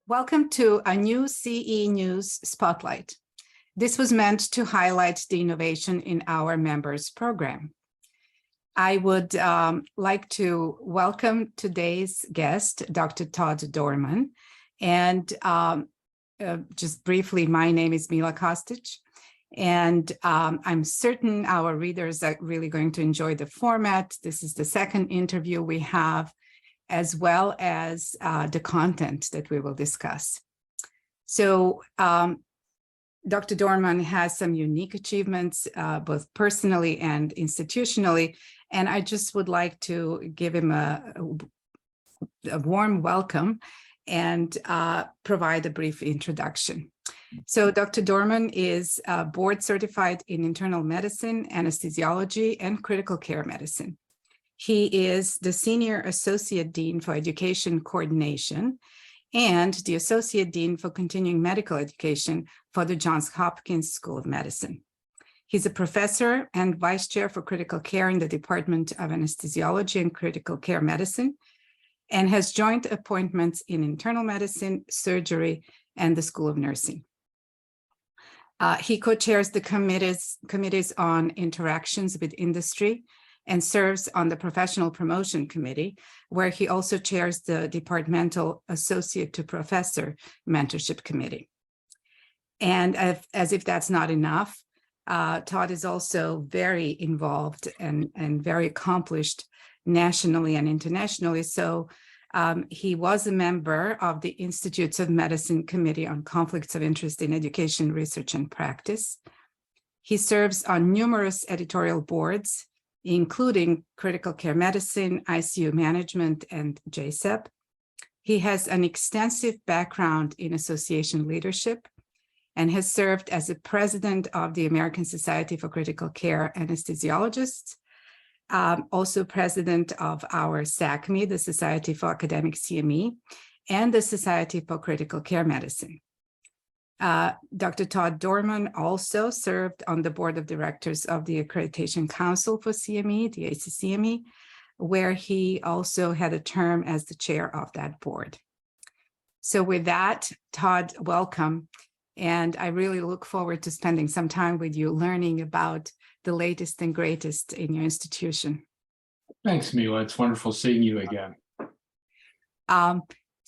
Welcome to a new CE News Spotlight. This was meant to highlight the innovation in our members program. I would like to welcome today's guest, Dr. Todd Dorman. And just briefly, my name is Mila Kostic. And I'm certain our readers are really going to enjoy the format. This is the second interview we have, as well as the content that we will discuss. So Dr. Dorman has some unique achievements, both personally and institutionally, and I just would like to give him a warm welcome and provide a brief introduction. So Dr. Dorman is board certified in internal medicine, anesthesiology, and critical care medicine. He is the Senior Associate Dean for Education Coordination and the Associate Dean for Continuing Medical Education for the Johns Hopkins School of Medicine. He's a professor and vice chair for critical care in the Department of Anesthesiology and Critical Care Medicine, and has joint appointments in internal medicine, surgery, and the School of Nursing. He co-chairs the committees on interactions with industry and serves on the Professional Promotion Committee, where he also chairs the Departmental Associate to Professor Mentorship Committee. And as if that's not enough, Todd is also very involved and very accomplished nationally and internationally. So he was a member of the Institutes of Medicine Committee on Conflicts of Interest in Education, Research, and Practice. He serves on numerous editorial boards, including critical care medicine, ICU management, and JCEP. He has an extensive background in association leadership and has served as the president of the American Society for Critical Care Anesthesiologists, also president of our FSACME, the Society for Academic CME, and the Society for Critical Care Medicine. Dr. Todd Dorman also served on the board of directors of the Accreditation Council for CME, the FSACME, where he also had a term as the chair of that board. So with that, Todd, welcome. And I really look forward to spending some time with you learning about the latest and greatest in your institution. Thanks, Mila. It's wonderful seeing you again.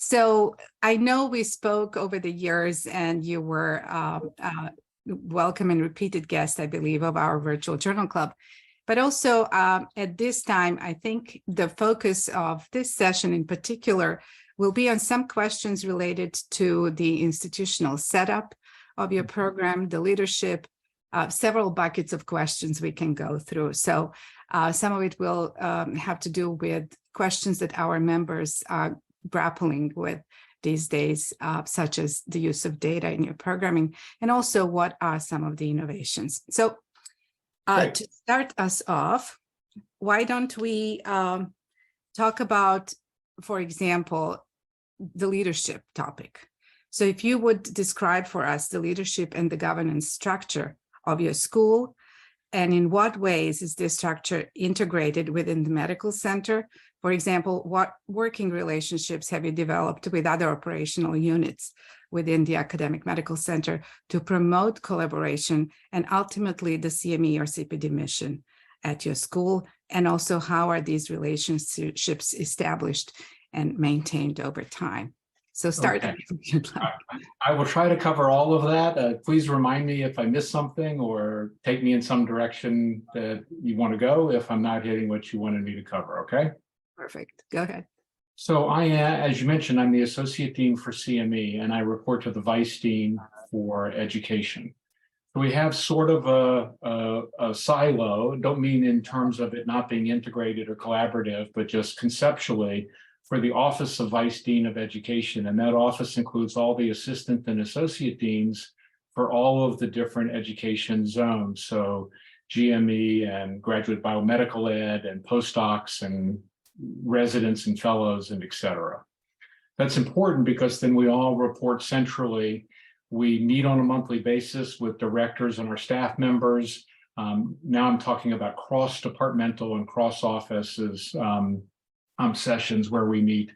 So I know we spoke over the years, and you were welcome and repeated guest, I believe, of our virtual journal club. But also at this time, I think the focus of this session in particular will be on some questions related to the institutional setup of your program, the leadership, several buckets of questions we can go through. So some of it will have to do with questions that our members are grappling with these days, such as the use of data in your programming, and also what are some of the innovations. So to start us off, why don't we talk about, for example, the leadership topic. So if you would describe for us the leadership and the governance structure of your school, and in what ways is this structure integrated within the medical center? For example, what working relationships have you developed with other operational units within the academic medical center to promote collaboration and ultimately the CME or CPD mission at your school? And also, how are these relationships established and maintained over time? So start. Okay. I will try to cover all of that. Please remind me if I miss something or take me in some direction that you want to go if I'm not hitting what you wanted me to cover, okay? Perfect. Go ahead. So as you mentioned, I'm the Associate Dean for CME, and I report to the Vice Dean for Education. So we have sort of a silo, don't mean in terms of it not being integrated or collaborative, but just conceptually, for the Office of Vice Dean of Education, and that office includes all the assistant and associate deans for all of the different education zones. So GME and graduate biomedical ed and postdocs and residents and fellows and et cetera. That's important because then we all report centrally. We meet on a monthly basis with directors and our staff members. Now I'm talking about cross-departmental and cross-offices sessions where we meet.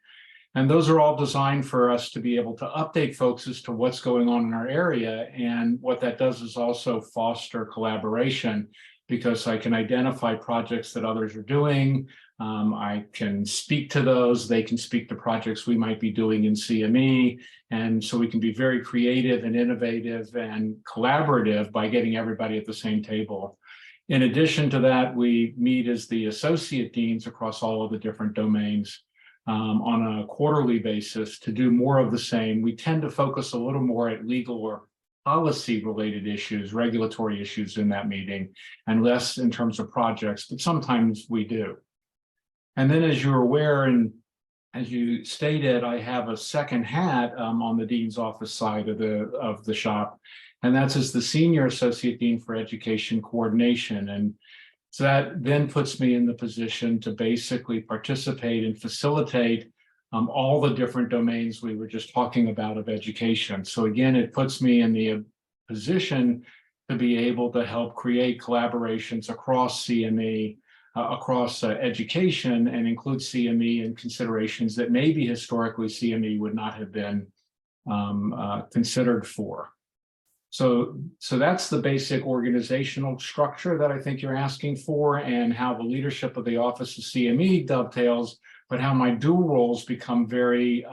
And those are all designed for us to be able to update folks as to what's going on in our area. And what that does is also foster collaboration, because I can identify projects that others are doing. I can speak to those, they can speak to projects we might be doing in CME. And so we can be very creative and innovative and collaborative by getting everybody at the same table. In addition to that, we meet as the associate deans across all of the different domains on a quarterly basis to do more of the same. We tend to focus a little more at legal or policy related issues, regulatory issues in that meeting, and less in terms of projects, but sometimes we do. And then, as you're aware, and as you stated, I have a second hat on the Dean's Office side of the shop, and that's as the Senior Associate Dean for Education Coordination. And so that then puts me in the position to basically participate and facilitate all the different domains we were just talking about of education. So again, it puts me in the position to be able to help create collaborations across CME, across education, and include CME in considerations that maybe historically CME would not have been considered for. So that's the basic organizational structure that I think you're asking for, and how the leadership of the Office of CME dovetails, but how my dual roles become very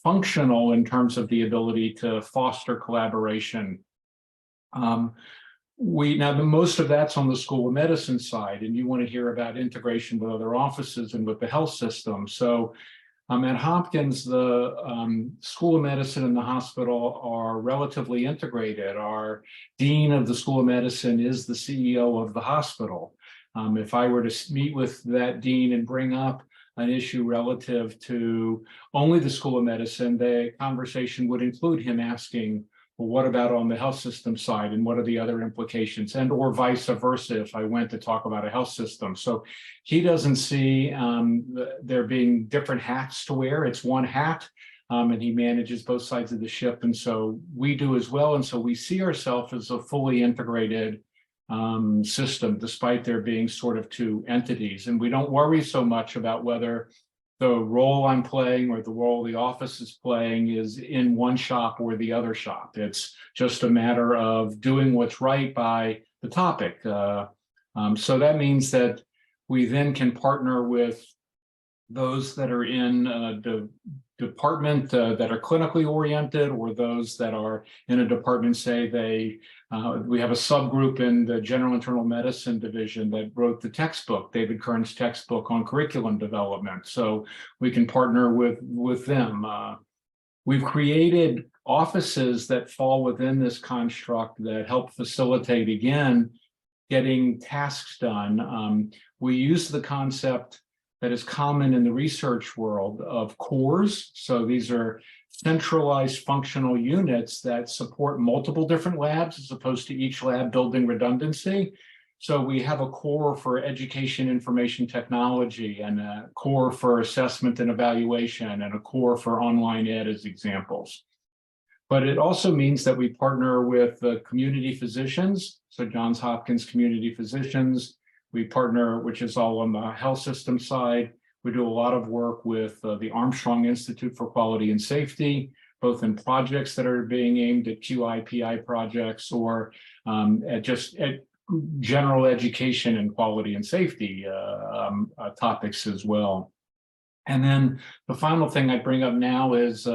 functional in terms of the ability to foster collaboration. Now most of that's on the School of Medicine side, and you want to hear about integration with other offices and with the health system. So at Hopkins, the School of Medicine and the hospital are relatively integrated. Our dean of the School of Medicine is the CEO of the hospital. If I were to meet with that dean and bring up an issue relative to only the School of Medicine, the conversation would include him asking, well, what about on the health system side, and what are the other implications, and or vice versa if I went to talk about a health system. So he doesn't see there being different hats to wear. It's one hat, and he manages both sides of the ship, and so we do as well. And so we see ourselves as a fully integrated system, despite there being sort of two entities. And we don't worry so much about whether the role I'm playing or the role the office is playing is in one shop or the other shop. It's just a matter of doing what's right by the topic. So that means that we then can partner with those that are in the department that are clinically oriented, or those that are in a department, say we have a subgroup in the General Internal Medicine division that wrote the textbook, David Kern's textbook on curriculum development. So we can partner with them. We've created offices that fall within this construct that help facilitate, again, getting tasks done. We use the concept that is common in the research world of cores. So these are centralized functional units that support multiple different labs, as opposed to each lab building redundancy. So we have a core for education information technology, and a core for assessment and evaluation, and a core for online ed as examples. But it also means that we partner with the community physicians, so Johns Hopkins community physicians. We partner, which is all on the health system side. We do a lot of work with the Armstrong Institute for Quality and Safety, both in projects that are being aimed at QI/PI projects, or at general education and quality and safety topics as well. And then the final thing I bring up now is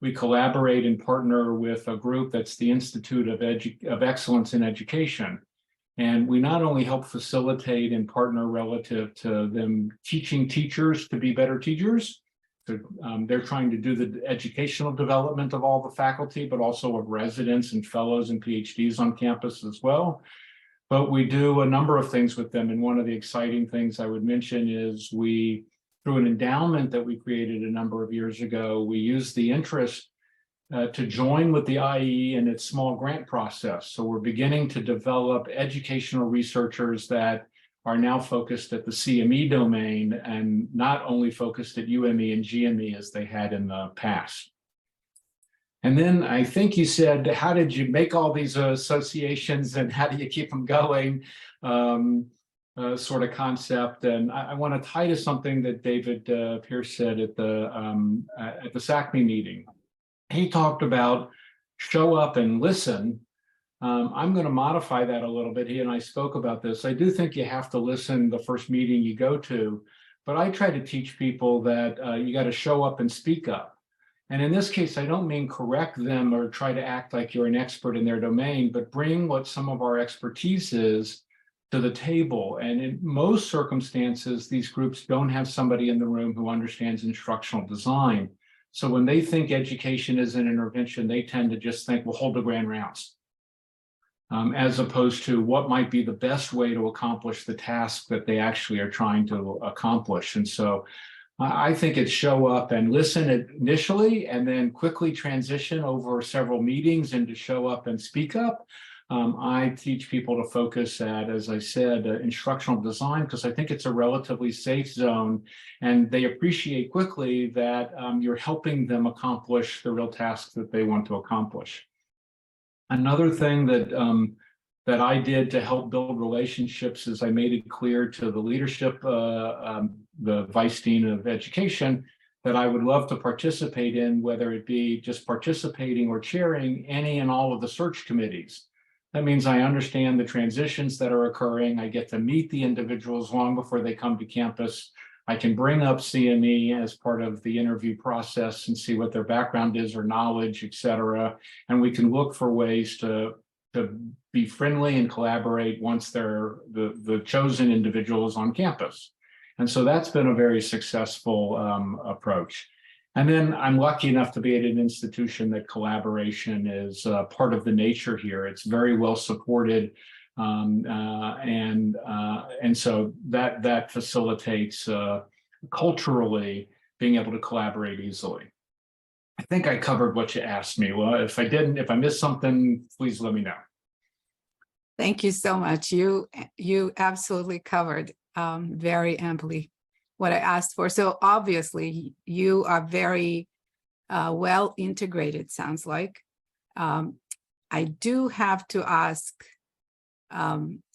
we collaborate and partner with a group that's the Institute of Excellence in Education. And we not only help facilitate and partner relative to them teaching teachers to be better teachers. So, they're trying to do the educational development of all the faculty, but also of residents and fellows and PhDs on campus as well. But we do a number of things with them. And one of the exciting things I would mention is through an endowment that we created a number of years ago, we use the interest to join with the IE in its small grant process. So we're beginning to develop educational researchers that are now focused at the CME domain, and not only focused at UME and GME as they had in the past. And then I think you said, how did you make all these associations and how do you keep them going? sort of concept, and I want to tie to something that David Pierce said at the FSACME meeting. He talked about show up and listen. I'm going to modify that a little bit. He and I spoke about this. I do think you have to listen the first meeting you go to, but I try to teach people that you got to show up and speak up. And in this case, I don't mean correct them or try to act like you're an expert in their domain, but bring what some of our expertise is to the table. And in most circumstances, these groups don't have somebody in the room who understands instructional design. So when they think education is an intervention, they tend to just think, well, hold the grand rounds, as opposed to what might be the best way to accomplish the task that they actually are trying to accomplish. And so I think it's show up and listen initially, and then quickly transition over several meetings into show up and speak up. I teach people to focus at, as I said, instructional design, because I think it's a relatively safe zone, and they appreciate quickly that you're helping them accomplish the real tasks that they want to accomplish. Another thing that I did to help build relationships is I made it clear to the leadership, the Vice Dean of Education, that I would love to participate in, whether it be just participating or chairing any and all of the search committees. That means I understand the transitions that are occurring. I get to meet the individuals long before they come to campus. I can bring up CME as part of the interview process and see what their background is or knowledge, et cetera. And we can look for ways to be friendly and collaborate once they're the chosen individuals on campus. And so that's been a very successful approach. And then I'm lucky enough to be at an institution that collaboration is part of the nature here. It's very well supported. And so that facilitates culturally being able to collaborate easily. I think I covered what you asked me. Well, if I didn't, if I missed something, please let me know. Thank you so much. You absolutely covered very amply what I asked for. So obviously you are very well integrated, sounds like. I do have to ask,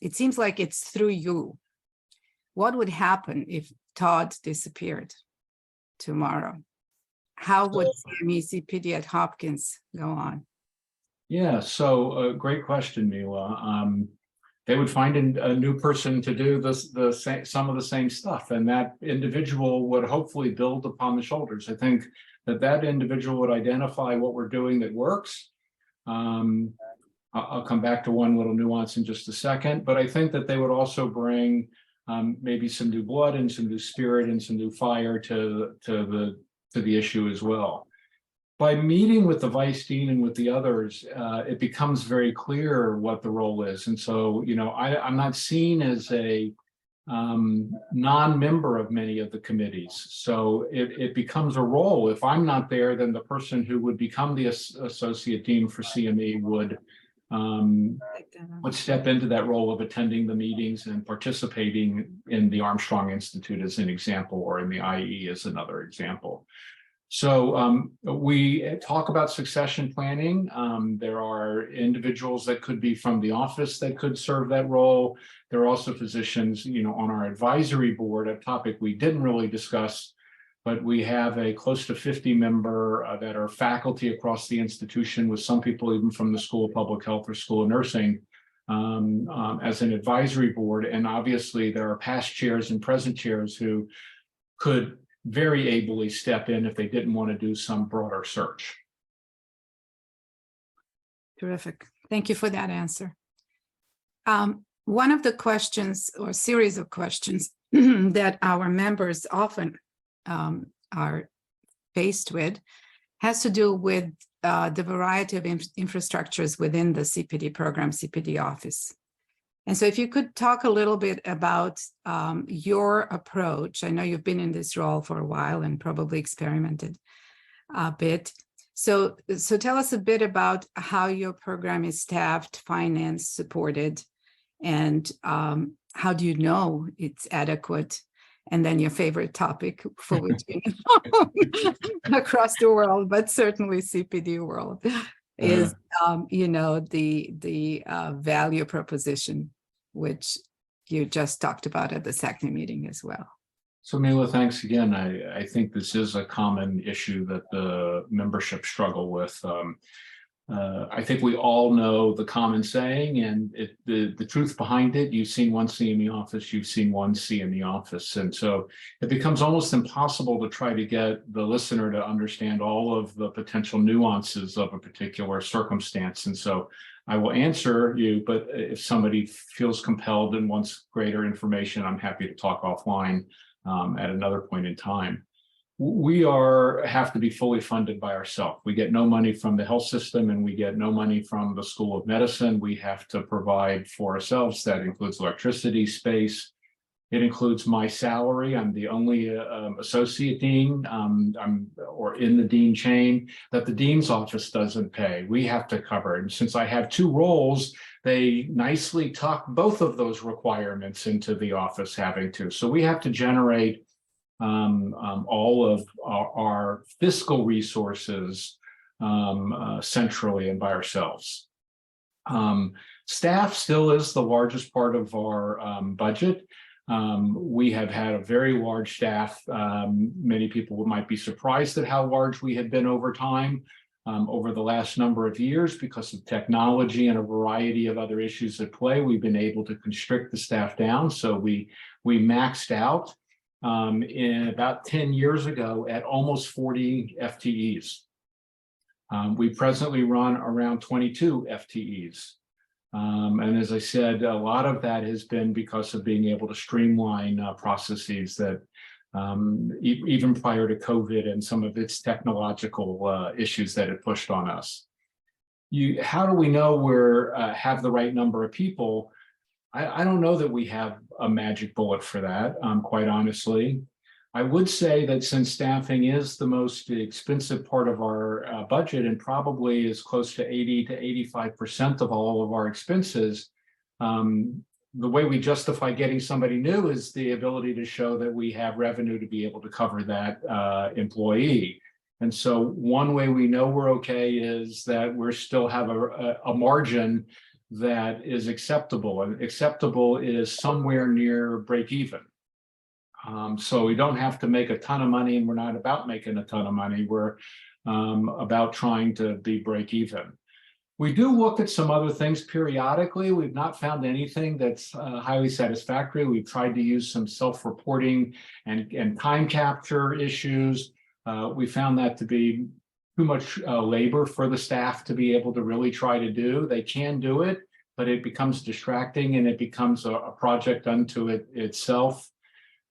it seems like it's through you. What would happen if Todd disappeared tomorrow? How would CME CPD at Hopkins go on? Yeah, so great question, Mila. They would find a new person to do some of the same stuff, and that individual would hopefully build upon the shoulders. I think that individual would identify what we're doing that works. I'll come back to one little nuance in just a second, but I think that they would also bring maybe some new blood and some new spirit and some new fire to the issue as well. By meeting with the Vice Dean and with the others, it becomes very clear what the role is. And so, you know, I'm not seen as a non-member of many of the committees. So it becomes a role. If I'm not there, then the person who would become the Associate Dean for CME would step into that role of attending the meetings and participating in the Armstrong Institute as an example, or in the IE as another example. So we talk about succession planning. There are individuals that could be from the office that could serve that role. There are also physicians, you know, on our advisory board, a topic we didn't really discuss, but we have a close to 50 member that are faculty across the institution, with some people even from the School of Public Health or School of Nursing as an advisory board. And obviously there are past chairs and present chairs who could very ably step in if they didn't want to do some broader search. Terrific. Thank you for that answer. One of the questions, or series of questions, that our members often are faced with has to do with the variety of infrastructures within the CPD program, CPD office. And so if you could talk a little bit about your approach. I know you've been in this role for a while and probably experimented a bit. So tell us a bit about how your program is staffed, financed, supported, and how do you know it's adequate? And then your favorite topic for which you know, across the world, but certainly CPD world, is you know, the value proposition, which you just talked about at the SACME meeting as well. So Mila, thanks again. I think this is a common issue that the membership struggle with. I think we all know the common saying, and the truth behind it. You've seen one C in the office, you've seen one C in the office. And so it becomes almost impossible to try to get the listener to understand all of the potential nuances of a particular circumstance. And so I will answer you, but if somebody feels compelled and wants greater information, I'm happy to talk offline at another point in time. We have to be fully funded by ourselves. We get no money from the health system and we get no money from the School of Medicine. We have to provide for ourselves. That includes electricity, space. It includes my salary. I'm the only associate dean or in the dean chain that the dean's office doesn't pay. We have to cover it. And since I have two roles, they nicely tuck both of those requirements into the office having to. So we have to generate all of our fiscal resources centrally and by ourselves. Staff still is the largest part of our budget. We have had a very large staff. Many people might be surprised at how large we have been over time, over the last number of years, because of technology and a variety of other issues at play. We've been able to constrict the staff down. So we maxed out in about 10 years ago at almost 40 FTEs. We presently run around 22 FTEs. And as I said, a lot of that has been because of being able to streamline processes that even prior to COVID and some of its technological issues that it pushed on us. How do we know we have the right number of people? I don't know that we have a magic bullet for that, quite honestly. I would say that since staffing is the most expensive part of our budget and probably is close to 80 to 85% of all of our expenses, the way we justify getting somebody new is the ability to show that we have revenue to be able to cover that employee. And so one way we know we're okay is that we still have a margin that is acceptable, and acceptable is somewhere near break even. So we don't have to make a ton of money, and we're not about making a ton of money. We're about trying to be break even. We do look at some other things periodically. We've not found anything that's highly satisfactory. We've tried to use some self-reporting and time capture issues. We found that to be too much labor for the staff to be able to really try to do. They can do it, but it becomes distracting and it becomes a project unto itself.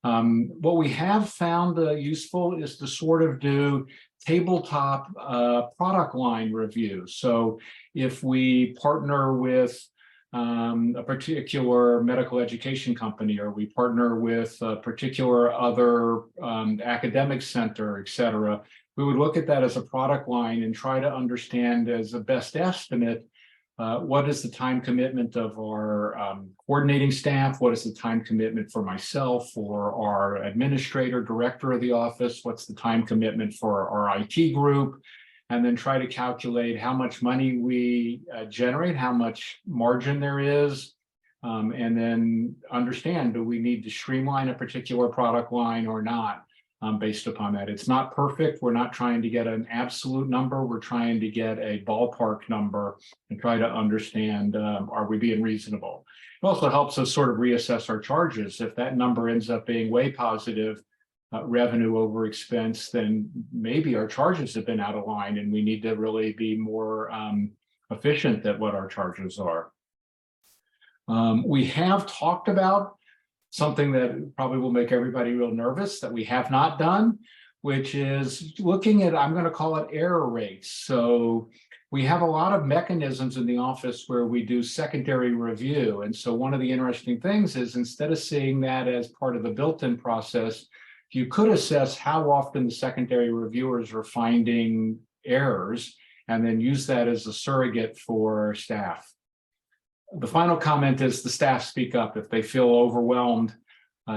What we have found useful is to sort of do tabletop product line review. So if we partner with a particular medical education company, or we partner with a particular other academic center, et cetera, we would look at that as a product line and try to understand as a best estimate, what is the time commitment of our coordinating staff? What is the time commitment for myself, for our administrator, director of the office? What's the time commitment for our IT group? And then try to calculate how much money we generate, how much margin there is, and then understand, do we need to streamline a particular product line or not? Based upon that. It's not perfect. We're not trying to get an absolute number. We're trying to get a ballpark number and try to understand, are we being reasonable? It also helps us sort of reassess our charges. If that number ends up being way positive, revenue over expense, then maybe our charges have been out of line and we need to really be more efficient at what our charges are. We have talked about something that probably will make everybody real nervous that we have not done, which is looking at, I'm going to call it error rates. So we have a lot of mechanisms in the office where we do secondary review. And so one of the interesting things is, instead of seeing that as part of the built-in process, you could assess how often the secondary reviewers are finding errors and then use that as a surrogate for staff. The final comment is the staff speak up if they feel overwhelmed.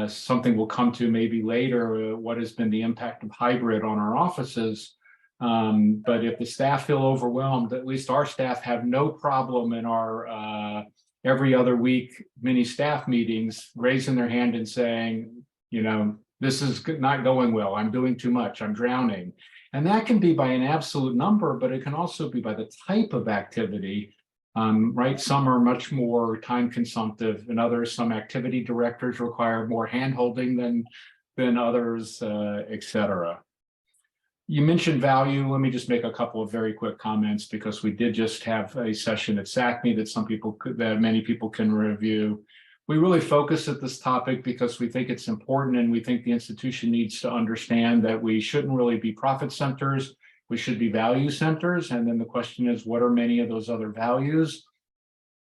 Something we'll come to maybe later, what has been the impact of hybrid on our offices. But if the staff feel overwhelmed, at least our staff have no problem in our every other week, mini staff meetings, raising their hand and saying, this is not going well. I'm doing too much. I'm drowning. And that can be by an absolute number, but it can also be by the type of activity, right? Some are much more time consumptive and others, some activity directors require more hand-holding than others, et cetera. You mentioned value. Let me just make a couple of very quick comments because we did just have a session at FSACME that many people can review. We really focus at this topic because we think it's important and we think the institution needs to understand that we shouldn't really be profit centers. We should be value centers. And then the question is, what are many of those other values?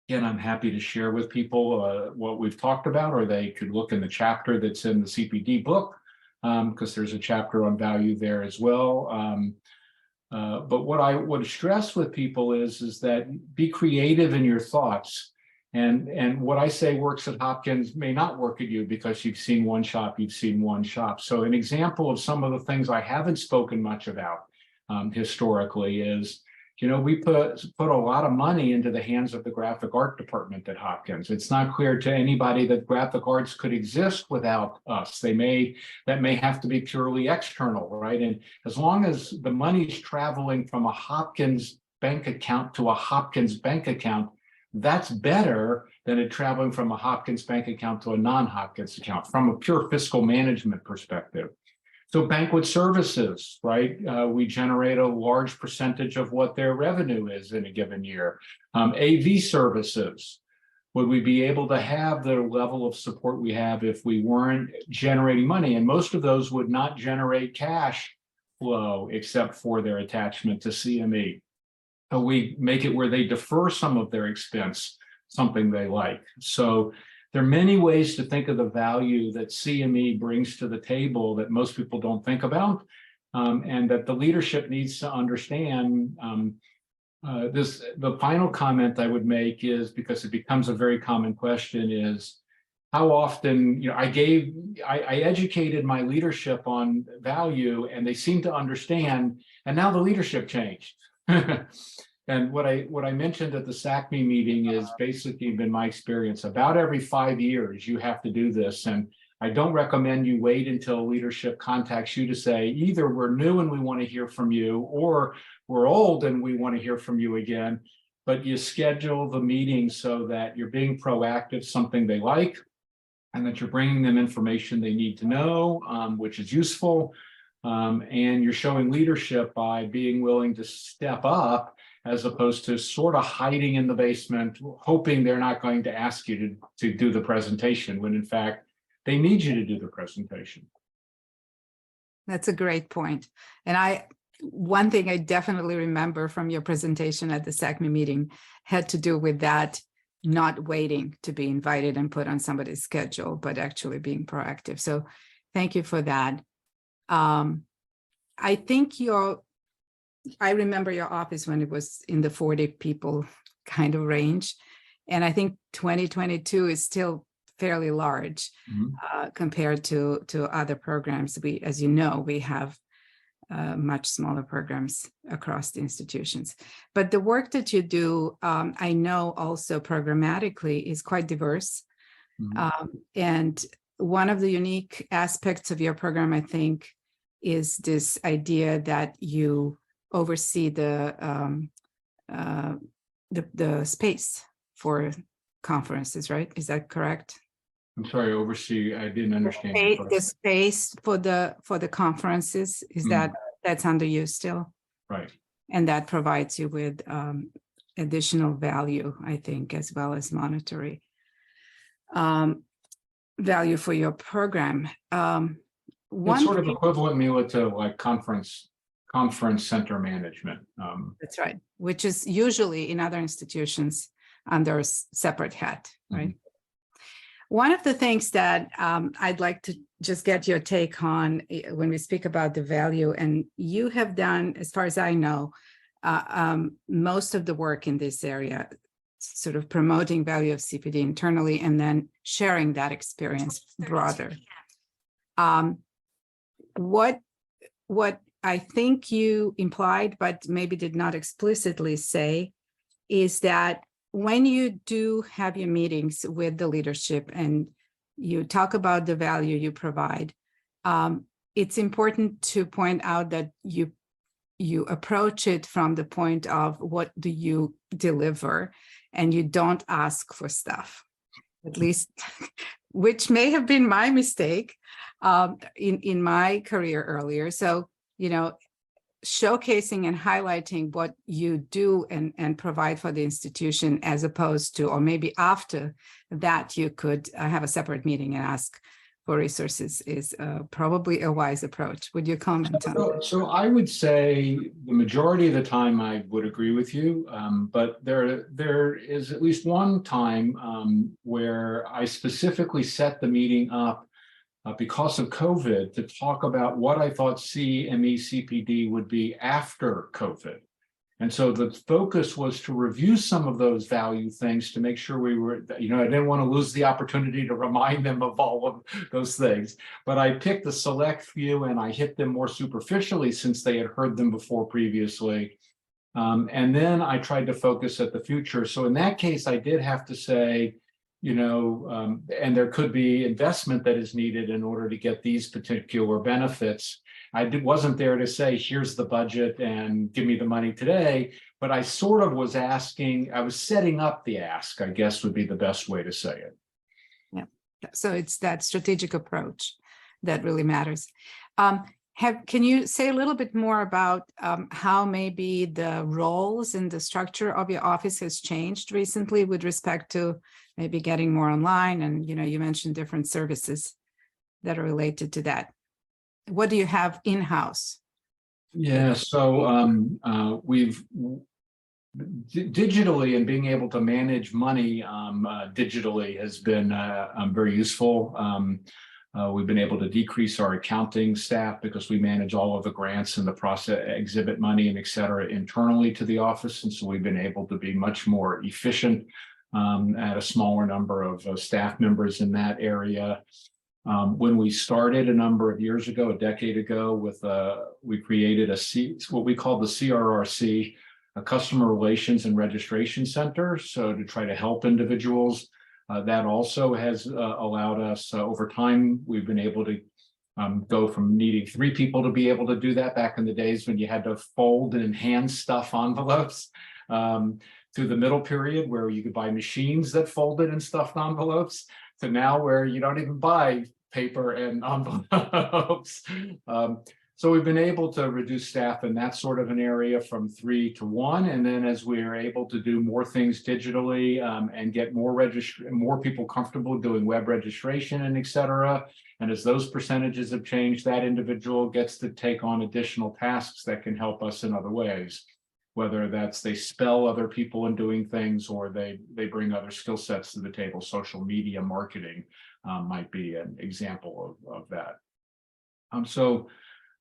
Again, I'm happy to share with people what we've talked about, or they could look in the chapter that's in the CPD book, because there's a chapter on value there as well. But what I would stress with people is that be creative in your thoughts. And what I say works at Hopkins may not work at you because you've seen one shop. So an example of some of the things I haven't spoken much about historically is, we put a lot of money into the hands of the graphic art department at Hopkins. It's not clear to anybody that graphic arts could exist without us. That may have to be purely external, right? And as long as the money's traveling from a Hopkins bank account to a Hopkins bank account, that's better than it traveling from a Hopkins bank account to a non-Hopkins account from a pure fiscal management perspective. So banquet services, right? We generate a large percentage of what their revenue is in a given year. AV services, would we be able to have the level of support we have if we weren't generating money? And most of those would not generate cash flow except for their attachment to CME. So we make it where they defer some of their expense, something they like. So there are many ways to think of the value that CME brings to the table that most people don't think about, and that the leadership needs to understand. The final comment I would make is, because it becomes a very common question, is how often, I educated my leadership on value and they seem to understand, and now the leadership changed. And what I mentioned at the FSACME meeting is basically been my experience. About every 5 years, you have to do this. And I don't recommend you wait until leadership contacts you to say, either we're new and we want to hear from you, or we're old and we want to hear from you again. But you schedule the meeting so that you're being proactive, something they like, and that you're bringing them information they need to know, which is useful. And you're showing leadership by being willing to step up, as opposed to sort of hiding in the basement, hoping they're not going to ask you to do the presentation, when in fact, they need you to do the presentation. That's a great point. And one thing I definitely remember from your presentation at the FSACME meeting had to do with that, not waiting to be invited and put on somebody's schedule, but actually being proactive. So thank you for that. I think I remember your office when it was in the 40 people kind of range. And I think 2022 is still fairly large compared to other programs. As you know, we have much smaller programs across the institutions. But the work that you do, I know also programmatically is quite diverse. And one of the unique aspects of your program, I think, is this idea that you oversee the space for conferences, right? Is that correct? I'm sorry, oversee. I didn't understand. The space for the conferences, is that's under you still? Right. And that provides you with additional value, I think, as well as monetary value for your program. It's sort of equivalent, Mila, to like conference center management. That's right, which is usually in other institutions under a separate hat, right? One of the things that I'd like to just get your take on when we speak about the value, and you have done, as far as I know, most of the work in this area, sort of promoting value of CPD internally and then sharing that experience broader. What I think you implied, but maybe did not explicitly say, is that when you do have your meetings with the leadership and you talk about the value you provide, it's important to point out that you approach it from the point of what do you deliver, and you don't ask for stuff, at least, which may have been my mistake in my career earlier. So, showcasing and highlighting what you do and provide for the institution, as opposed to, or maybe after that, you could have a separate meeting and ask for resources, is probably a wise approach. Would you comment on that? So I would say the majority of the time I would agree with you, but there is at least one time where I specifically set the meeting up because of COVID to talk about what I thought CME CPD would be after COVID. And so the focus was to review some of those value things to make sure we were, I didn't want to lose the opportunity to remind them of all of those things. But I picked a select few and I hit them more superficially since they had heard them before previously. And then I tried to focus at the future. So in that case, I did have to say, and there could be investment that is needed in order to get these particular benefits. I wasn't there to say, here's the budget and give me the money today, but I sort of was asking, I was setting up the ask, I guess would be the best way to say it. Yeah, so it's that strategic approach that really matters. Can you say a little bit more about how maybe the roles and the structure of your office has changed recently with respect to maybe getting more online? And, you mentioned different services that are related to that. What do you have in-house? Yeah, so we've digitally, and being able to manage money digitally has been very useful. We've been able to decrease our accounting staff because we manage all of the grants and the process, exhibit money and et cetera internally to the office. And so we've been able to be much more efficient at a smaller number of staff members in that area. When we started a number of years ago, a decade ago, we created what we call the CRRC, a Customer Relations and Registration Center. So to try to help individuals, that also has allowed us over time. We've been able to go from needing 3 people to be able to do that back in the days when you had to fold and hand stuff envelopes, to the middle period where you could buy machines that folded and stuffed envelopes, to now where you don't even buy paper and envelopes. So we've been able to reduce staff in that sort of an area from 3 to 1. And then as we are able to do more things digitally and get more people comfortable doing web registration and et cetera, and as those percentages have changed, that individual gets to take on additional tasks that can help us in other ways, whether that's they spell other people in doing things or they bring other skill sets to the table. Social media marketing might be an example of that.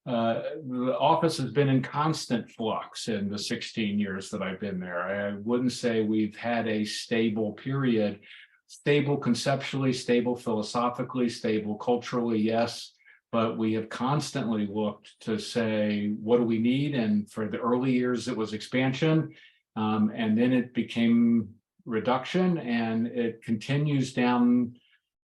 The office has been in constant flux in the 16 years that I've been there. I wouldn't say we've had a stable period. Stable conceptually, stable philosophically, stable culturally, yes. But we have constantly looked to say, what do we need? And for the early years, it was expansion. And then it became reduction, and it continues down.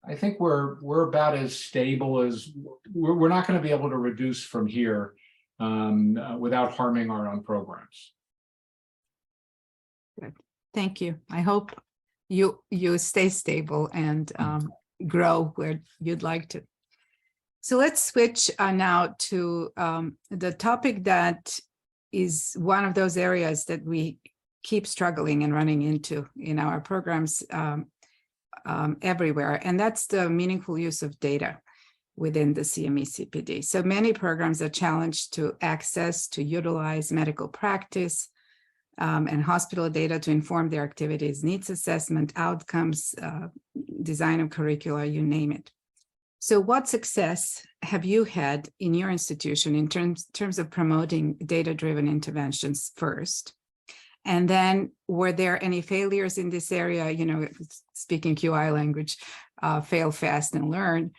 I think we're about as stable as we're not going to be able to reduce from here without harming our own programs. Good. Thank you. I hope you stay stable and grow where you'd like to. So let's switch now to the topic that is one of those areas that we keep struggling and running into in our programs everywhere, and that's the meaningful use of data within the CME CPD. So many programs are challenged to access, to utilize medical practice and hospital data to inform their activities, needs assessment, outcomes, design of curricula, you name it. So what success have you had in your institution in terms of promoting data-driven interventions first? And then were there any failures in this area, speaking QI language, fail fast and learn,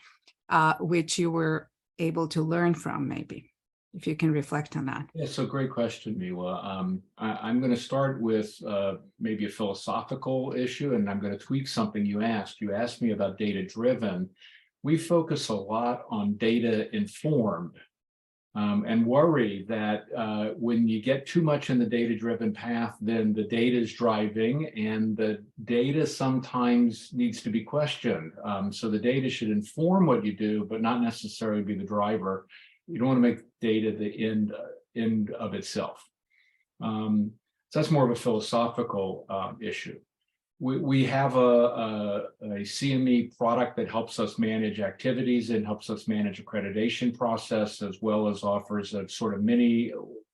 which you were able to learn from maybe? if you can reflect on that. Yeah, so great question, Mila. I'm going to start with maybe a philosophical issue, and I'm going to tweak something you asked. You asked me about data-driven. We focus a lot on data-informed and worry that when you get too much in the data-driven path, then the data is driving, and the data sometimes needs to be questioned. So the data should inform what you do, but not necessarily be the driver. You don't want to make data the end of itself. So that's more of a philosophical issue. We have a CME product that helps us manage activities and helps us manage accreditation process, as well as offers a sort of mini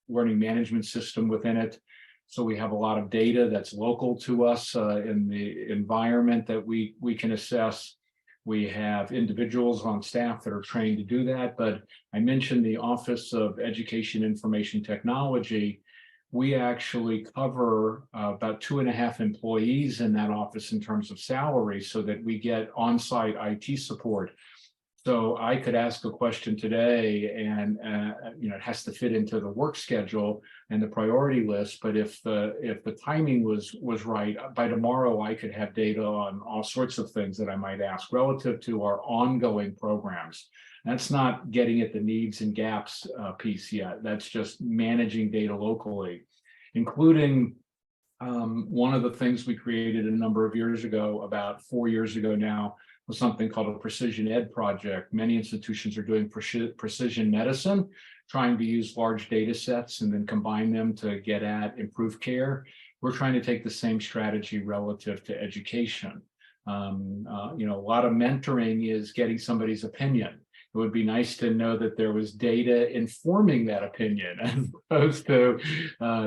learning management system within it. So we have a lot of data that's local to us in the environment that we can assess. We have individuals on staff that are trained to do that, but I mentioned the Office of Education Information Technology. We actually cover about 2.5 employees in that office in terms of salary, so that we get on-site IT support. So I could ask a question today, and it has to fit into the work schedule and the priority list. But if the timing was right, by tomorrow I could have data on all sorts of things that I might ask relative to our ongoing programs. That's not getting at the needs and gaps piece yet. That's just managing data locally, including one of the things we created a number of years ago, about 4 years ago now, was something called a Precision Ed project. Many institutions are doing precision medicine, trying to use large data sets and then combine them to get at improved care. We're trying to take the same strategy relative to education. A lot of mentoring is getting somebody's opinion. It would be nice to know that there was data informing that opinion, as opposed to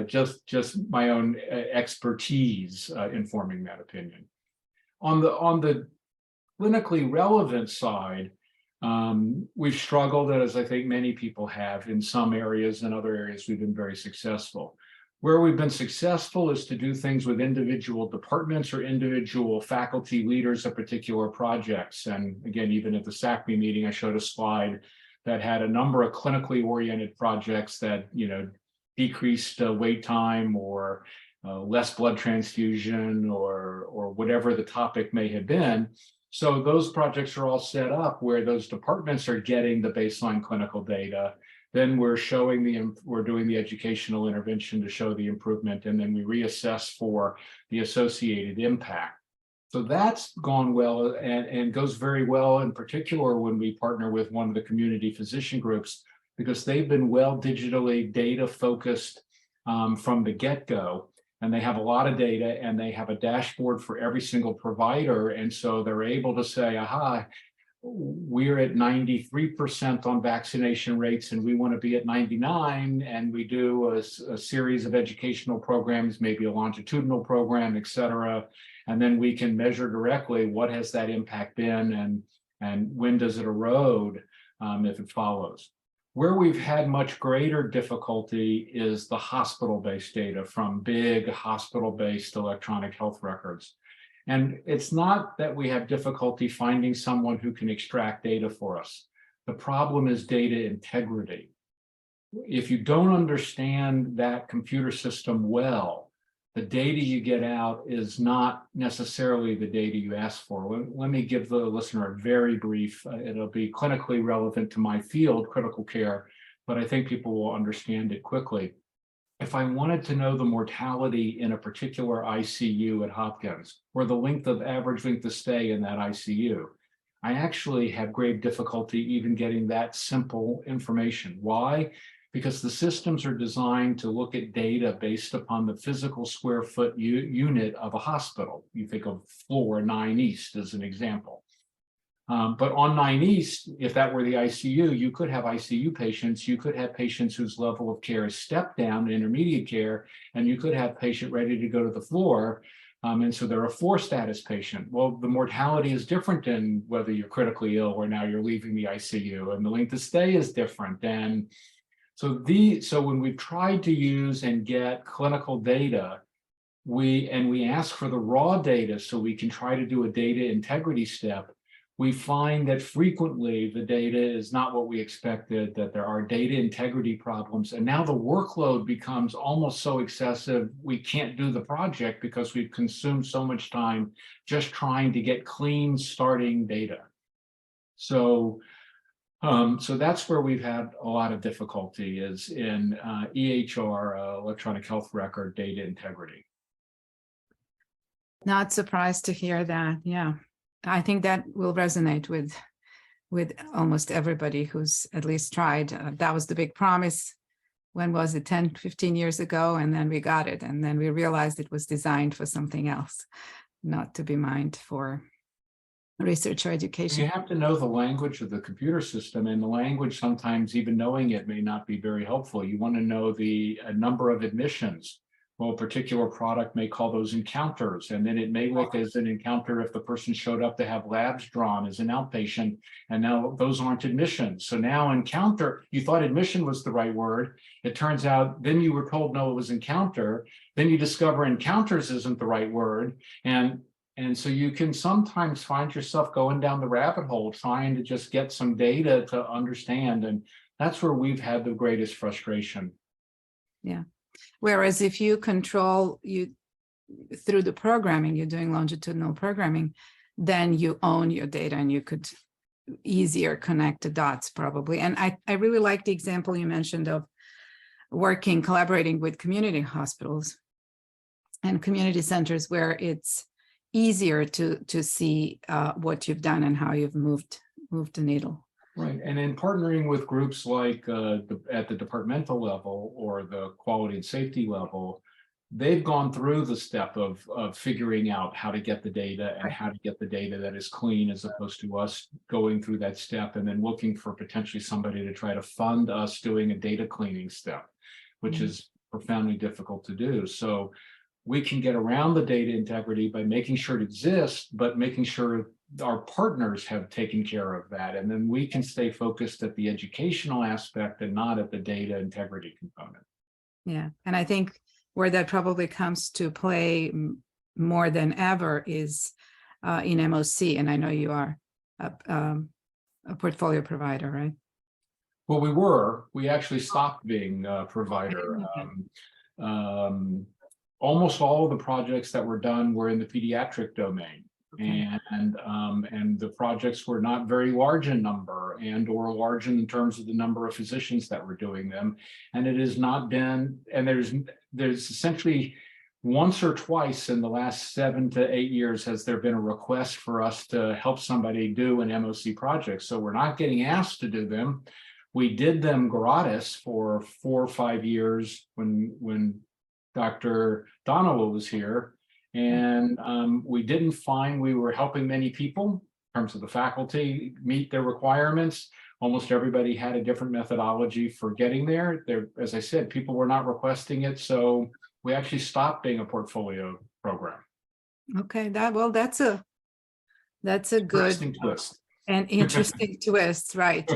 just my own expertise informing that opinion. On the clinically relevant side, we've struggled, as I think many people have, in some areas. In other areas, we've been very successful. Where we've been successful is to do things with individual departments or individual faculty leaders of particular projects. And again, even at the FSACME meeting, I showed a slide that had a number of clinically oriented projects that, decreased wait time, or less blood transfusion, or whatever the topic may have been. So those projects are all set up where those departments are getting the baseline clinical data. Then we're doing the educational intervention to show the improvement, and then we reassess for the associated impact. So that's gone well and goes very well, in particular when we partner with one of the community physician groups, because they've been well digitally data focused from the get-go. And they have a lot of data, and they have a dashboard for every single provider. And so they're able to say, aha, we're at 93% on vaccination rates, and we want to be at 99. And we do a series of educational programs, maybe a longitudinal program, et cetera. And then we can measure directly what has that impact been, and when does it erode if it follows. Where we've had much greater difficulty is the hospital-based data from big hospital-based electronic health records. And it's not that we have difficulty finding someone who can extract data for us. The problem is data integrity. If you don't understand that computer system well, the data you get out is not necessarily the data you ask for. Let me give the listener a very brief, it'll be clinically relevant to my field, critical care, but I think people will understand it quickly. If I wanted to know the mortality in a particular ICU at Hopkins, or the average length of stay in that ICU, I actually have grave difficulty even getting that simple information. Why? Because the systems are designed to look at data based upon the physical square foot unit of a hospital. You think of floor 9 East as an example. But on 9 East, if that were the ICU, you could have ICU patients, you could have patients whose level of care is step down, intermediate care, and you could have patient ready to go to the floor. And so they're a 4 status patient. Well, the mortality is different than whether you're critically ill or now you're leaving the ICU, and the length of stay is different. And so when we've tried to use and get clinical data, we ask for the raw data so we can try to do a data integrity step. we find that frequently the data is not what we expected, that there are data integrity problems, and now the workload becomes almost so excessive we can't do the project because we've consumed so much time just trying to get clean starting data. So that's where we've had a lot of difficulty, is in EHR, electronic health record data integrity. Not surprised to hear that. Yeah, I think that will resonate with almost everybody who's at least tried. That was the big promise. When was it? 10, 15 years ago, and then we got it, and then we realized it was designed for something else, not to be mined for research or education. You have to know the language of the computer system, and the language, sometimes even knowing it may not be very helpful. You want to know the number of admissions. Well, a particular product may call those encounters, and then it may look as an encounter if the person showed up to have labs drawn as an outpatient, and now those aren't admissions. So now encounter, you thought admission was the right word. It turns out then you were told no, it was encounter. Then you discover encounters isn't the right word. And so you can sometimes find yourself going down the rabbit hole trying to just get some data to understand. And that's where we've had the greatest frustration. Yeah. Whereas if you control you through the programming, you're doing longitudinal programming, then you own your data and you could easier connect the dots probably. And I really like the example you mentioned of collaborating with community hospitals and community centers, where it's easier to see what you've done and how you've moved the needle. Right, and in partnering with groups like at the departmental level or the quality and safety level, they've gone through the step of figuring out how to get the data and how to get the data that is clean, as opposed to us going through that step and then looking for potentially somebody to try to fund us doing a data cleaning step, which is profoundly difficult to do. So we can get around the data integrity by making sure it exists, but making sure our partners have taken care of that. And then we can stay focused at the educational aspect and not at the data integrity component. Yeah, and I think where that probably comes to play more than ever is in MOC. And I know you are a portfolio provider, right? Well, we actually stopped being a provider. Almost all of the projects that were done were in the pediatric domain. Okay. And the projects were not very large in number or large in terms of the number of physicians that were doing them. And it has not been, and there's essentially once or twice in the last 7 to 8 years has there been a request for us to help somebody do an MOC project. So we're not getting asked to do them. We did them gratis for 4 or 5 years when Dr. Donovan was here. And we didn't find we were helping many people in terms of the faculty meet their requirements. Almost everybody had a different methodology for getting there. As I said, people were not requesting it. So we actually stopped being a portfolio program. Okay, that's a good twist. And interesting twist, right?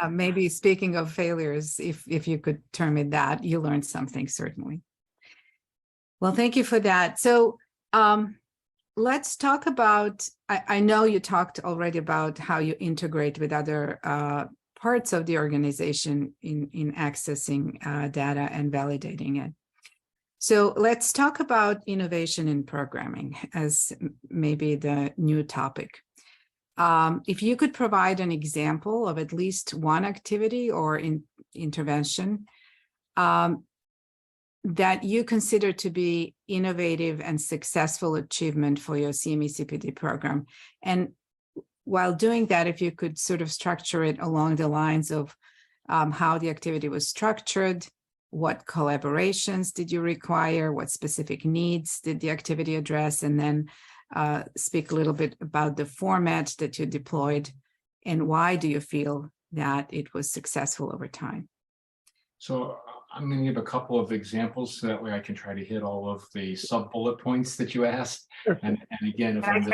Maybe speaking of failures, if you could term it that, you learned something, certainly. Well, thank you for that. So let's talk about, I know you talked already about how you integrate with other parts of the organization in accessing data and validating it. So let's talk about innovation in programming as maybe the new topic. If you could provide an example of at least one activity or intervention that you consider to be innovative and successful achievement for your CME CPD program. And while doing that, if you could sort of structure it along the lines of how the activity was structured, what collaborations did you require, what specific needs did the activity address, and then speak a little bit about the format that you deployed and why do you feel that it was successful over time? So I'm going to give a couple of examples so that way I can try to hit all of the sub-bullet points that you asked. And again, please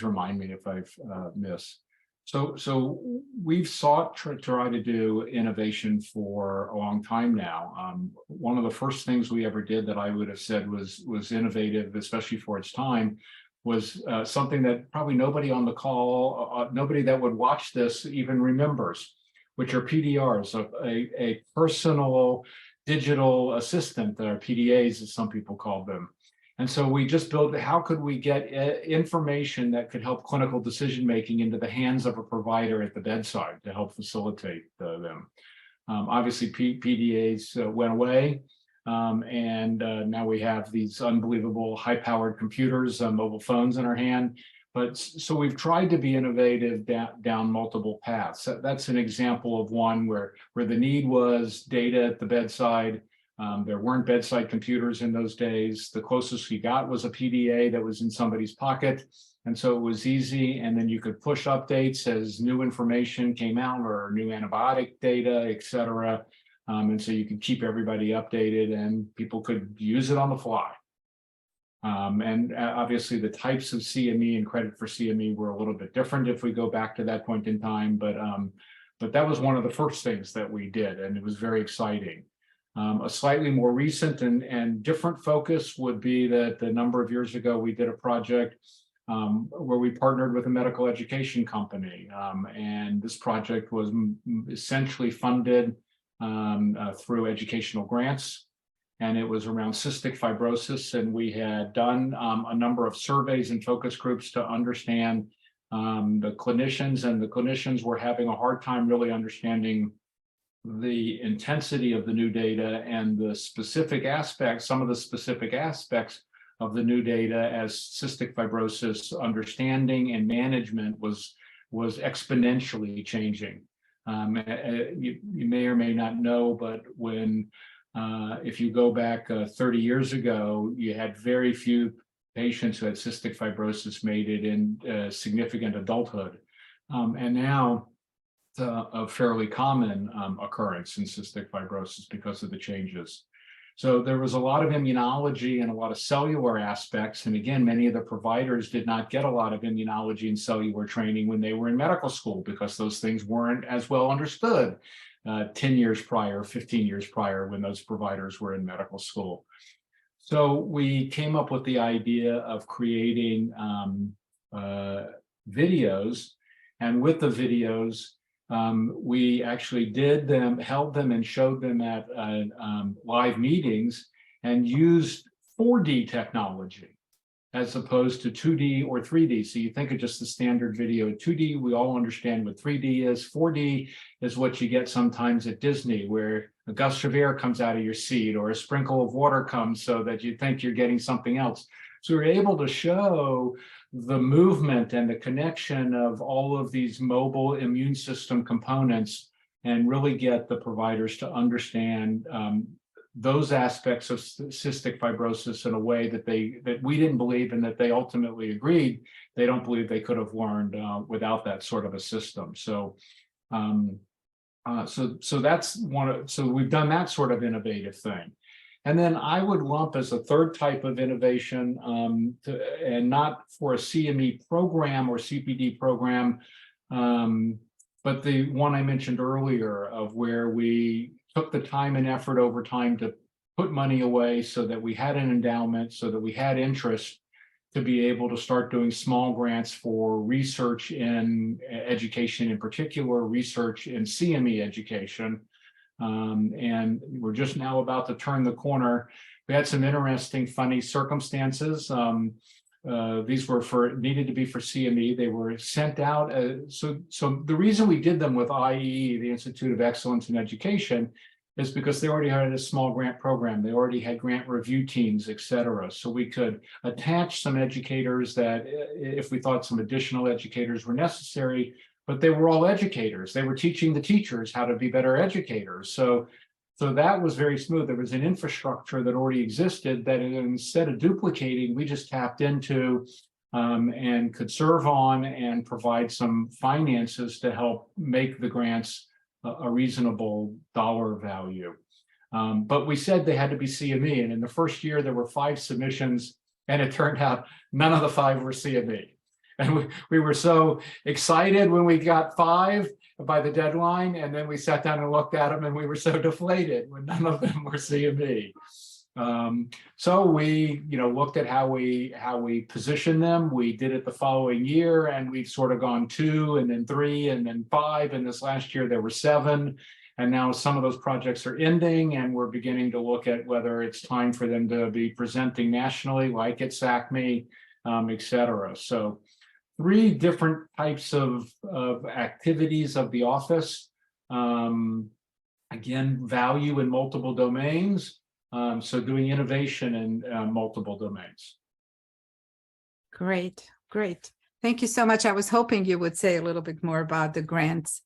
remind me if I've missed. So we've sought to try to do innovation for a long time now. One of the first things we ever did that I would have said was innovative, especially for its time, was something that probably nobody on the call, nobody that would watch this even remembers, which are PDRs, a personal digital assistant, or PDAs as some people call them. And so we just built, how could we get information that could help clinical decision-making into the hands of a provider at the bedside to help facilitate them. Obviously, PDAs went away. And now we have these unbelievable high-powered computers, mobile phones in our hand. But so we've tried to be innovative down multiple paths. That's an example of one where the need was data at the bedside. There weren't bedside computers in those days. The closest we got was a PDA that was in somebody's pocket. And so it was easy. And then you could push updates as new information came out, or new antibiotic data, et cetera. And so you could keep everybody updated and people could use it on the fly. And obviously the types of CME and credit for CME were a little bit different if we go back to that point in time, but that was one of the first things that we did, and it was very exciting. A slightly more recent and different focus would be that a number of years ago, we did a project where we partnered with a medical education company. And this project was essentially funded through educational grants, and it was around cystic fibrosis. And we had done a number of surveys and focus groups to understand the clinicians, and the clinicians were having a hard time really understanding the intensity of the new data and the specific aspects, some of the specific aspects of the new data, as cystic fibrosis understanding and management was exponentially changing. You may or may not know, but when if you go back 30 years ago, you had very few patients who had cystic fibrosis made it in significant adulthood. And now it's a fairly common occurrence in cystic fibrosis because of the changes. So there was a lot of immunology and a lot of cellular aspects. And again, many of the providers did not get a lot of immunology and cellular training when they were in medical school, because those things weren't as well understood 10 years prior, 15 years prior, when those providers were in medical school. So we came up with the idea of creating videos. And with the videos, we actually held them and showed them at live meetings, and used 4D technology as opposed to 2D or 3D. So you think of just the standard video. 2D, we all understand what 3D is. 4D is what you get sometimes at Disney, where a gust of air comes out of your seat, or a sprinkle of water comes so that you think you're getting something else. So we're able to show the movement and the connection of all of these mobile immune system components, and really get the providers to understand those aspects of cystic fibrosis in a way that we didn't believe, and that they ultimately agreed they don't believe they could have learned without that sort of a system. So so that's so we've done that sort of innovative thing. And then I would lump as a third type of innovation, and not for a CME program or CPD program, but the one I mentioned earlier, of where we took the time and effort over time to put money away so that we had an endowment, so that we had interest to be able to start doing small grants for research in education, in particular research in CME education. And we're just now about to turn the corner. We had some interesting, funny circumstances. These were needed to be for CME. They were sent out. So the reason we did them with IEE, the Institute of Excellence in Education, is because they already had a small grant program. They already had grant review teams, et cetera. So we could attach some educators that, if we thought some additional educators were necessary, but they were all educators. They were teaching the teachers how to be better educators. So that was very smooth. There was an infrastructure that already existed that, instead of duplicating, we just tapped into and could serve on and provide some finances to help make the grants a reasonable dollar value. But we said they had to be CME. And in the first year, there were 5 submissions, and it turned out none of the 5 were CME. And we were so excited when we got 5 by the deadline, and then we sat down and looked at them, and we were so deflated when none of them were CME. So we, looked at how we position them. We did it the following year, and we've sort of gone 2 and then 3 and then 5. And this last year there were 7. And now some of those projects are ending, and we're beginning to look at whether it's time for them to be presenting nationally, like at FSACME, et cetera. So 3 different types of activities of the office. Again, value in multiple domains. So doing innovation in multiple domains. Great, great. Thank you so much. I was hoping you would say a little bit more about the grants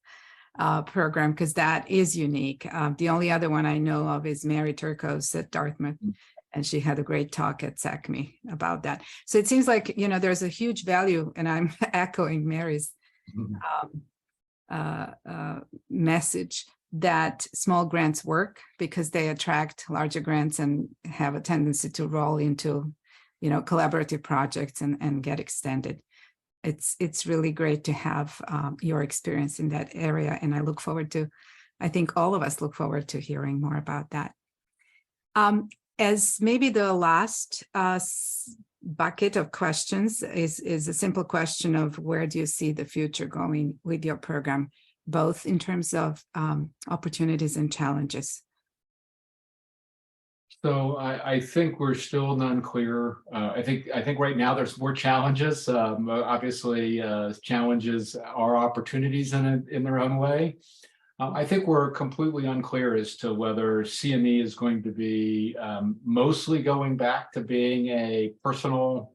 program, because that is unique. The only other one I know of is Mary Turcos at Dartmouth, and she had a great talk at FSACME about that. So it seems like, there's a huge value, and I'm echoing Mary's message, that small grants work because they attract larger grants and have a tendency to roll into, collaborative projects and get extended. It's really great to have your experience in that area. And I think all of us look forward to hearing more about that. As maybe the last bucket of questions is a simple question of, where do you see the future going with your program, both in terms of opportunities and challenges? So I think we're still unclear. I think right now there's more challenges. Obviously, challenges are opportunities in their own way. I think we're completely unclear as to whether CME is going to be mostly going back to being a personal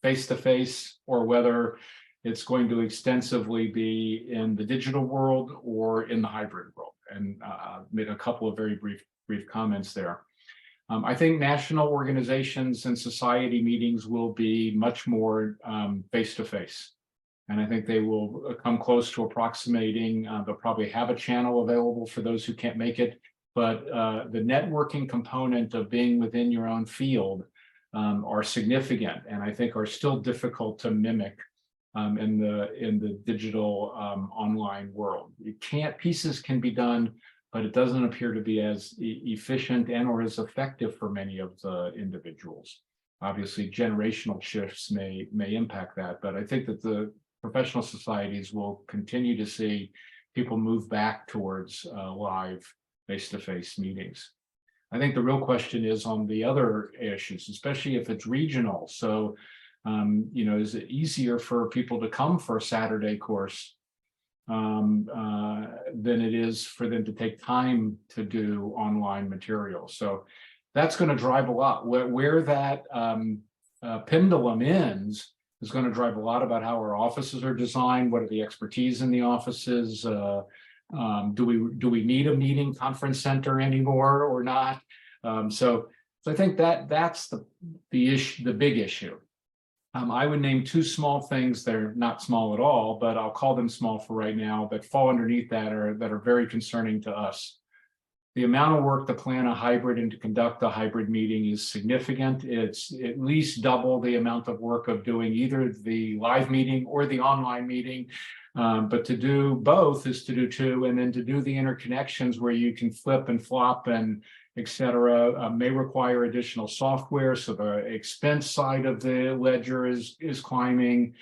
face-to-face, or whether it's going to extensively be in the digital world or in the hybrid world. And made a couple of very brief comments there. I think national organizations and society meetings will be much more face-to-face. And I think they will come close to approximating. They'll probably have a channel available for those who can't make it. But the networking component of being within your own field are significant, and I think are still difficult to mimic in the digital online world. Pieces can be done, but it doesn't appear to be as efficient and or as effective for many of the individuals. Obviously, generational shifts may impact that, but I think that the professional societies will continue to see people move back towards live face-to-face meetings. I think the real question is on the other issues, especially if it's regional. So, is it easier for people to come for a Saturday course than it is for them to take time to do online material? So that's going to drive a lot. Where that pendulum ends is going to drive a lot about how our offices are designed. What are the expertise in the offices? Do we need a meeting conference center anymore or not? So I think that's the issue, the big issue. I would name 2 small things. They're not small at all, but I'll call them small for right now, that fall underneath that are very concerning to us. The amount of work to plan a hybrid and to conduct a hybrid meeting is significant. It's at least double the amount of work of doing either the live meeting or the online meeting. But to do both is to do 2, and then to do the interconnections where you can flip and flop and et cetera, may require additional software. So the expense side of the ledger is climbing.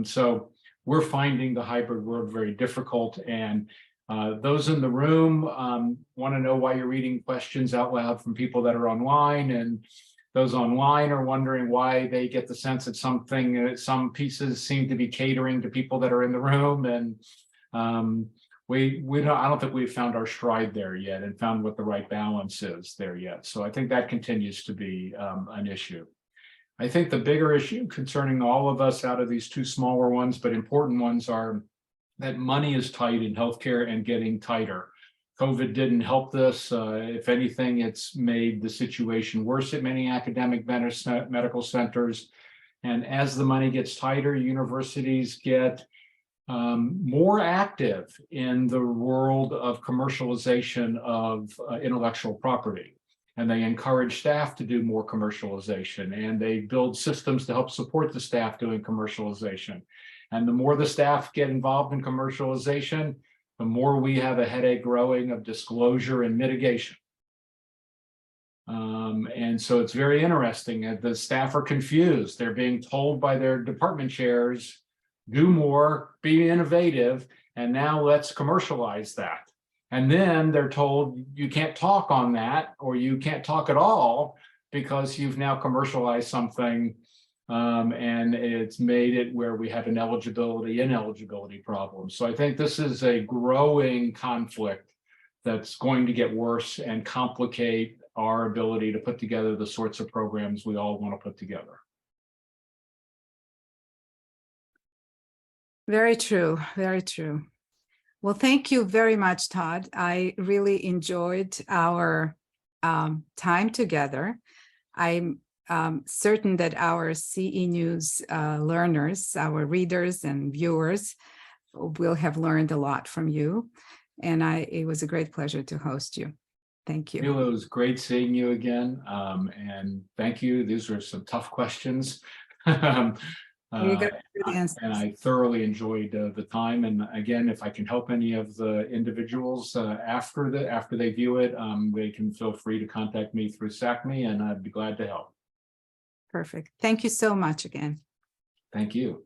So we're finding the hybrid world very difficult. And those in the room want to know why you're reading questions out loud from people that are online, and those online are wondering why they get the sense that some pieces seem to be catering to people that are in the room. And I don't think we've found our stride there yet and found what the right balance is there yet. So I think that continues to be an issue. I think the bigger issue concerning all of us out of these 2 smaller ones, but important ones, are that money is tight in healthcare and getting tighter. COVID didn't help this. If anything, it's made the situation worse at many academic medical centers. And as the money gets tighter, universities get more active in the world of commercialization of intellectual property. And they encourage staff to do more commercialization, and they build systems to help support the staff doing commercialization. And the more the staff get involved in commercialization, the more we have a headache growing of disclosure and mitigation. And so it's very interesting. The staff are confused. They're being told by their department chairs, do more, be innovative, and now let's commercialize that. And then they're told you can't talk on that, or you can't talk at all because you've now commercialized something, and it's made it where we have an ineligibility problem. So I think this is a growing conflict that's going to get worse and complicate our ability to put together the sorts of programs we all want to put together. Very true, very true. Well, thank you very much, Todd. I really enjoyed our time together. I'm certain that our CE News learners, our readers and viewers, will have learned a lot from you. And it was a great pleasure to host you. Thank you. Mila, it was great seeing you again. And thank you. These were some tough questions. You got good answers. And I thoroughly enjoyed the time. And again, if I can help any of the individuals after they view it, they can feel free to contact me through FSACME, and I'd be glad to help. Perfect. Thank you so much again. Thank you.